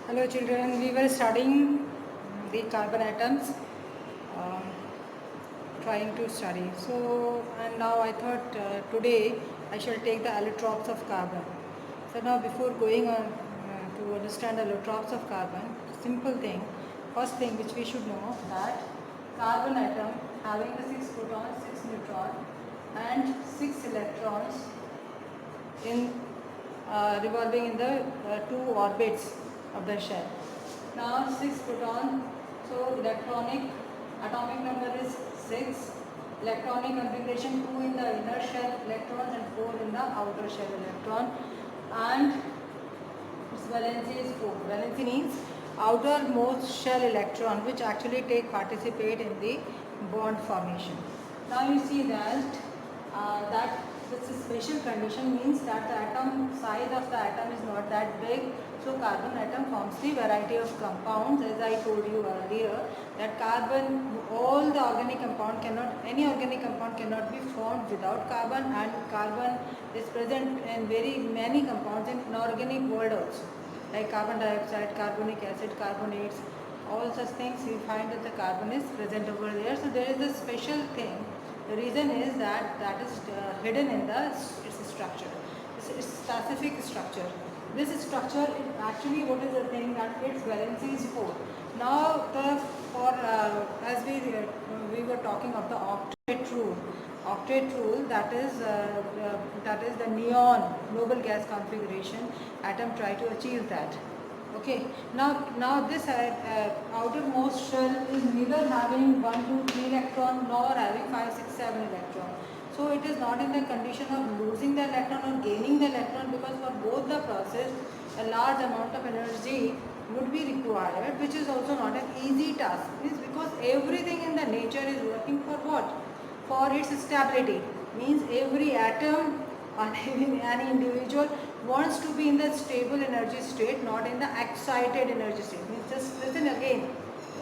Hello children, we were studying the carbon atoms, um, trying to study. So, and now I thought today I shall take the allotropes of carbon. So now before going on to understand allotropes of carbon, simple thing, first thing which we should know that carbon atom having the 6 protons, 6 neutrons and 6 electrons in revolving in the two orbits of the shell. Now 6 proton, so electronic atomic number is 6, electronic configuration 2 in the inner shell electrons and 4 in the outer shell electron, and its valency is 4. Valency means outermost shell electron which actually participate in the bond formation. Now you see that this special condition means that the atom size of the atom is not that big, so carbon atom forms the variety of compounds. As I told you earlier that all the organic compound any organic compound cannot be formed without carbon, and carbon is present in very many compounds in inorganic world also, like carbon dioxide, carbonic acid, carbonates, all such things we find that the carbon is present over there. So there is a special thing. The reason is that is hidden in its structure, its specific structure. This structure actually, what is the thing, that its valency is 4. Now as we were talking of the octet rule. Octet rule, that is the neon noble gas configuration. Atom try to achieve that. Okay, now this outermost shell is neither having 1, 2, 3 electron nor having 5, 6, 7 electron. So it is not in the condition of losing the electron or gaining the electron, because for both the process a large amount of energy would be required, which is also not an easy task. It is because everything in the nature is working for what? For its stability. Means every atom or any individual wants to be in the stable energy state, not in the excited energy state. Means just listen again.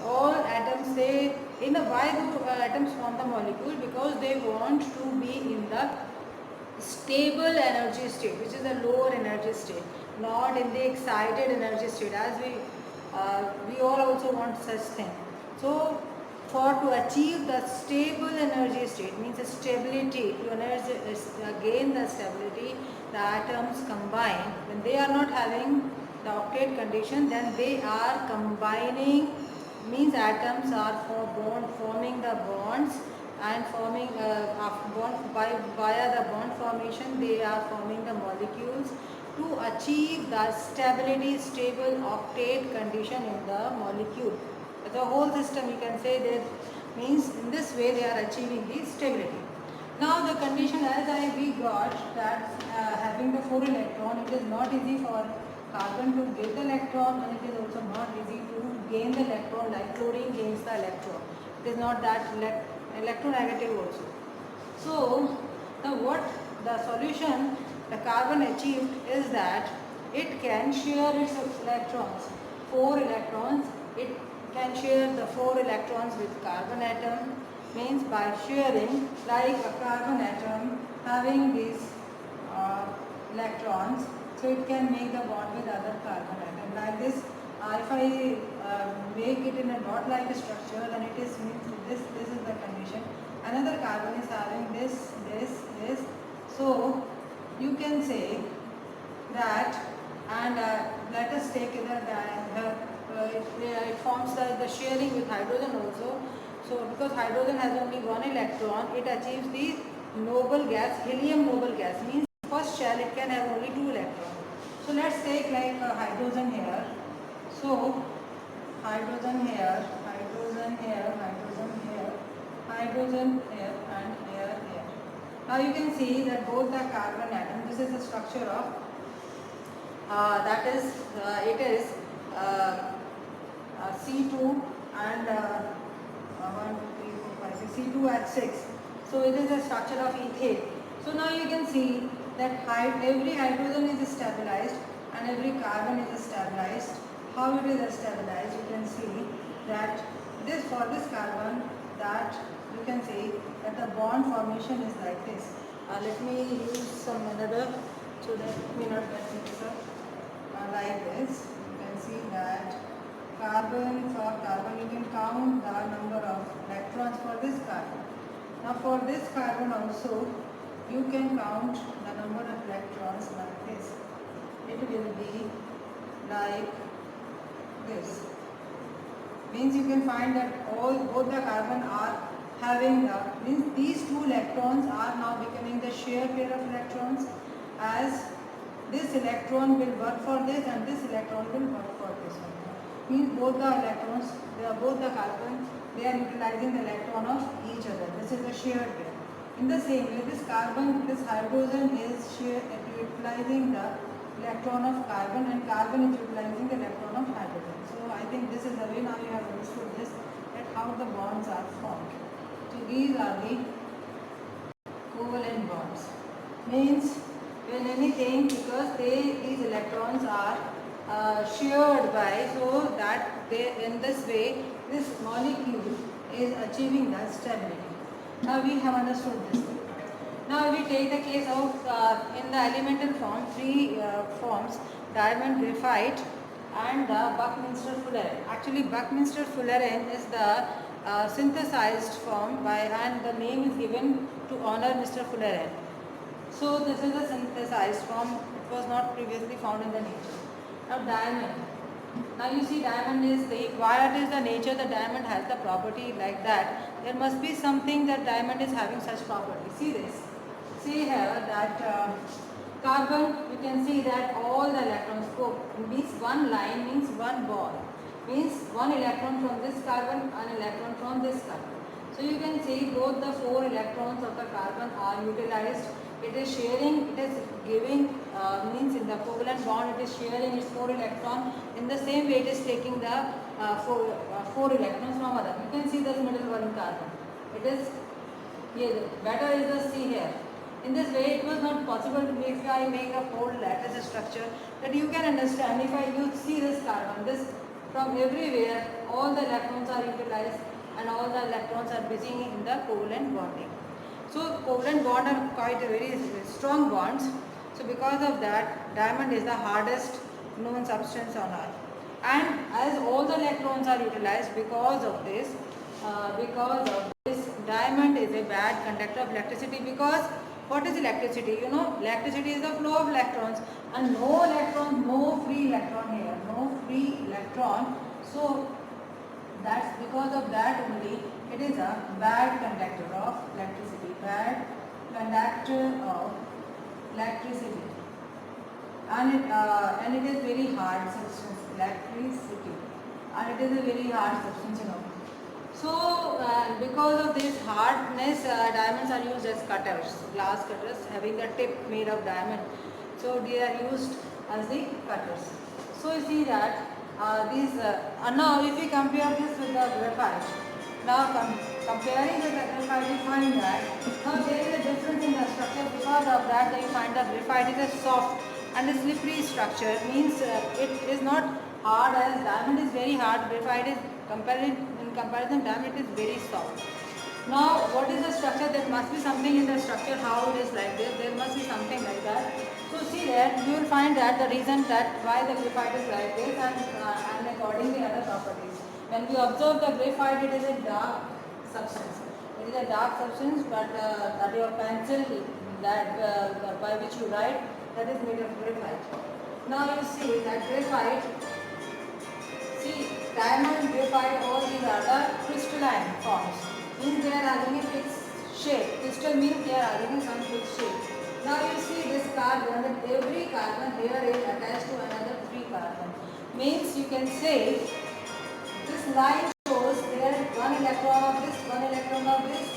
All atoms, why do atoms form the molecule? Because they want to be in the stable energy state, which is a lower energy state, not in the excited energy state, as we all also want such thing. So to achieve the stable energy state, means stability, to gain the stability, the atoms combine. When they are not having the octet condition, then they are combining, means atoms are forming the bonds, and forming via the bond formation they are forming the molecules to achieve the stable octet condition in the molecule. The whole system, you can say, that means in this way they are achieving the stability. Now the condition, as we got that having the 4 electron, it is not easy for carbon to get the electron, and it is also not easy to gain the electron, like chlorine gains the electron. It is not that electronegative also. So the solution the carbon achieved is that it can share its electrons, 4 electrons. It can share the 4 electrons with carbon atom, means by sharing, like a carbon atom having these electrons, so it can make the bond with other carbon atom like this. If I make it in a dot-like structure, then it is means this is the condition. Another carbon is having this. So you can say that, and let us take it forms the sharing with hydrogen also. So because hydrogen has only 1 electron, it achieves the noble gas, helium noble gas, means first shell it can have only 2 electrons. So let's take like hydrogen here. So hydrogen here, hydrogen here, hydrogen here, hydrogen here, and here. Now you can see that both the carbon atom, this is the structure of it is C2 and 1, 2, 3, 4, 5, 6, C2 at 6. So it is a structure of ethane. So now you can see that every hydrogen is stabilized and every carbon is stabilized. How it is stabilized? You can see that for this carbon, that you can see that the bond formation is like this. Let me use some another so that it may not get mixed up. Like this, you can can see that carbon, for carbon you can count the number of electrons for this carbon. Now for this carbon also you can count the number of electrons like this. It will be like this. Means you can find that both the carbon are having the, means these two electrons are now becoming the shared pair of electrons, as this electron will work for this and this electron will work for this one. Means both the electrons, both the carbon, they are utilizing the electron of each other. This is a shared pair. In the same way, this carbon, this hydrogen is utilizing the electron of carbon, and carbon is utilizing the electron of hydrogen. So I think this is the way now you have understood this, that how the bonds are formed. So these are the covalent bonds. Means when anything, because these electrons are shared by, so that they, in this way this molecule is achieving the stability. Now we have understood this. Now we take the case of in the elemental form, three forms: diamond, graphite and the Buckminster Fullerene. Actually Buckminster Fullerene is the synthesized form by, and the name is given to honor Mr. Fullerene. So this is a synthesized form, it was not previously found in the nature. Now diamond. Now you see diamond is the, why it is the nature the diamond has the property like that. There must be something that diamond is having such property. See this. See here that carbon, you can see that all the electrons go, means one line means one bond. Means one electron from this carbon, an electron from this carbon. So you can see both the 4 electrons of the carbon are utilized. It is sharing, it is giving, means in the covalent bond it is sharing its 4 electron. In the same way it is taking the 4 electrons from other. You can see this middle one carbon. It is here, better is the C here. In this way it was not possible to make, if I make a 4 lattice structure, that you can understand if you see this carbon, this from everywhere all the electrons are utilized and all the electrons are busy in the covalent bonding. So covalent bond are quite a very strong bonds. So because of that, diamond is the hardest known substance on earth. And as all the electrons are utilized, because of this, diamond is a bad conductor of electricity. Because what is electricity? You know, electricity is the flow of electrons, and no electron, no free electron here, no free electron. So that's because of that only it is a bad conductor of electricity, bad conductor of electricity, and it is very hard substance, electricity, and it is a very hard substance, you know. So because of this hardness, diamonds are used as cutters, glass cutters having the tip made of diamond. So they are used as the cutters. So you see that now if we compare this with the graphite, now comparing with the graphite, you find that now there is a difference in the structure. Because of that, you find that graphite is a soft and a slippery structure. Means it is not hard, as diamond is very hard. Graphite is in comparison, diamond is very soft. Now what is the structure? There must be something in the structure. How it is like this? There must be something like that. So see that you will find that the reason that why the graphite is like this, and accordingly other properties. When we observe the graphite, it is a dark substance. It is a dark substance, but that your pencil that by which you write, that is made of graphite. Now you see that graphite. See, diamond, graphite, all these are the crystalline forms. Means they are having a fixed shape. Crystal means they are having some fixed shape. Now you see this carbon, that every carbon here is attached to another 3 carbon. Means you can say this line shows there 1 electron of this, 1 electron of this.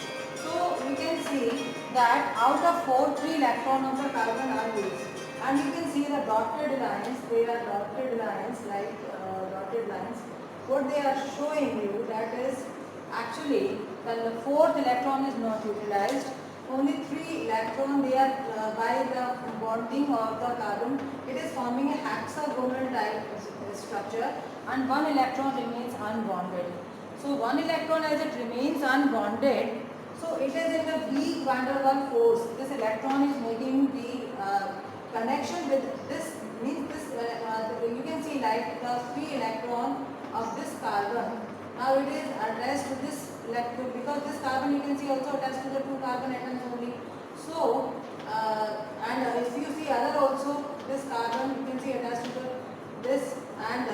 So you can see that out of 4, 3 electrons of the carbon are used. And you can see the dotted lines, they are dotted lines like dotted lines. What they are showing you, that is actually when the 4th electron is not utilized, only 3 electrons they are by the bonding of the carbon, it is forming a hexagonal type structure, and 1 electron remains unbonded. So 1 electron, as it remains unbonded, so it is in the weak van der Waals force. This electron is making the connection with this, means this you can see like the free electron of this carbon. Now it is attached to this electron, because this carbon you can see also attached to the two carbon atoms only. So and if you see other also, this carbon you can see attached to this and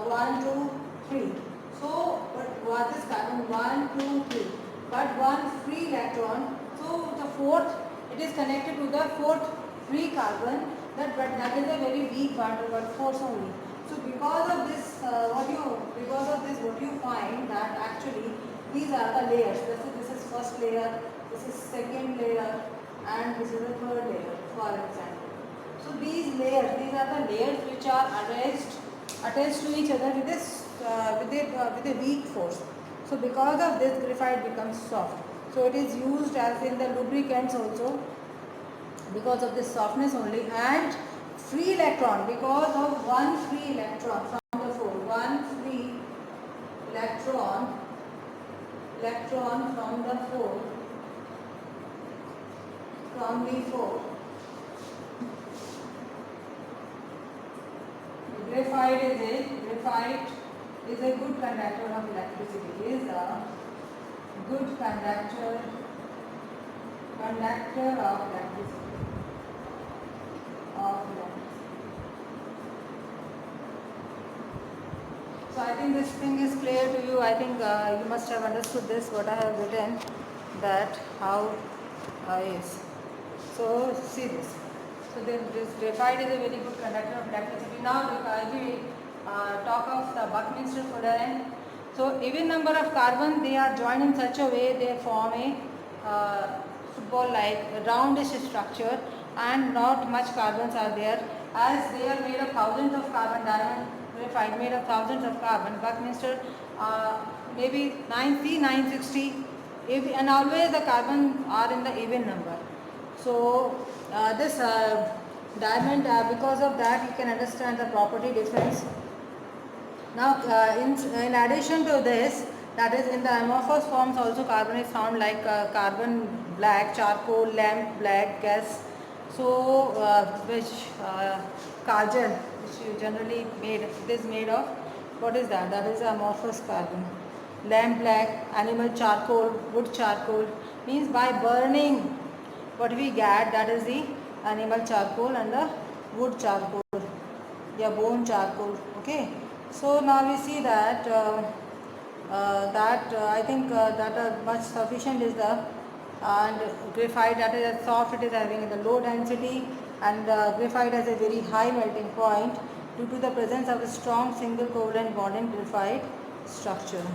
1, 2, 3. So but what is carbon 1, 2, 3, but one free electron. So the fourth, it is connected to the fourth free carbon, but that is a very weak van der Waals force only. So because of this, what you find that actually these are the layers. This is first layer, this is second layer, and this is the third layer, for example. So these layers, these are the layers which are attached to each other with this with a weak force. So because of this, graphite becomes soft. So it is used as in the lubricants also, because of this softness only. And free electron, because of one free electron from the four, one free electron from the four, graphite is a good conductor of electricity, is a good conductor of electricity. So I think this thing is clear to you. I think you must have understood this, what I have written, that how is. So see this. So this graphite is a very good conductor of electricity. Now we talk of the Buckminster Fuller. So even number of carbon, they are joined in such a way they form a football-like roundish structure, and not much carbons are there, as they are made of thousands of carbon. Diamond graphite made of thousands of carbon. Buckminster maybe 90, 960, and always the carbon are in the even number. So this diamond, because of that you can understand the property difference. Now in addition to this, that is in the amorphous forms also carbon is found, like carbon black, charcoal, lamp black, gas. So which kajal, which you generally made, it is made of, what is that? That is amorphous carbon. Lamp black, animal charcoal, wood charcoal, means by burning what we get, that is the animal charcoal and the wood charcoal, yeah, bone charcoal. Okay, so now we see that I think that much sufficient is the, and graphite, that is soft, it is having the low density, and graphite has a very high melting point due to the presence of a strong single covalent bond in graphite structure.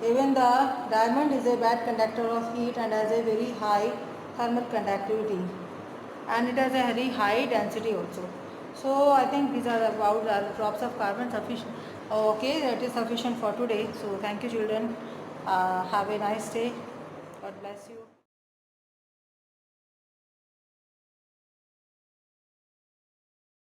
Even the diamond is a bad conductor of heat and has a very high thermal conductivity, and it has a very high density also. So I think these are about the drops of carbon sufficient. Okay, that is sufficient for today. So thank you children. Have a nice day. God bless you.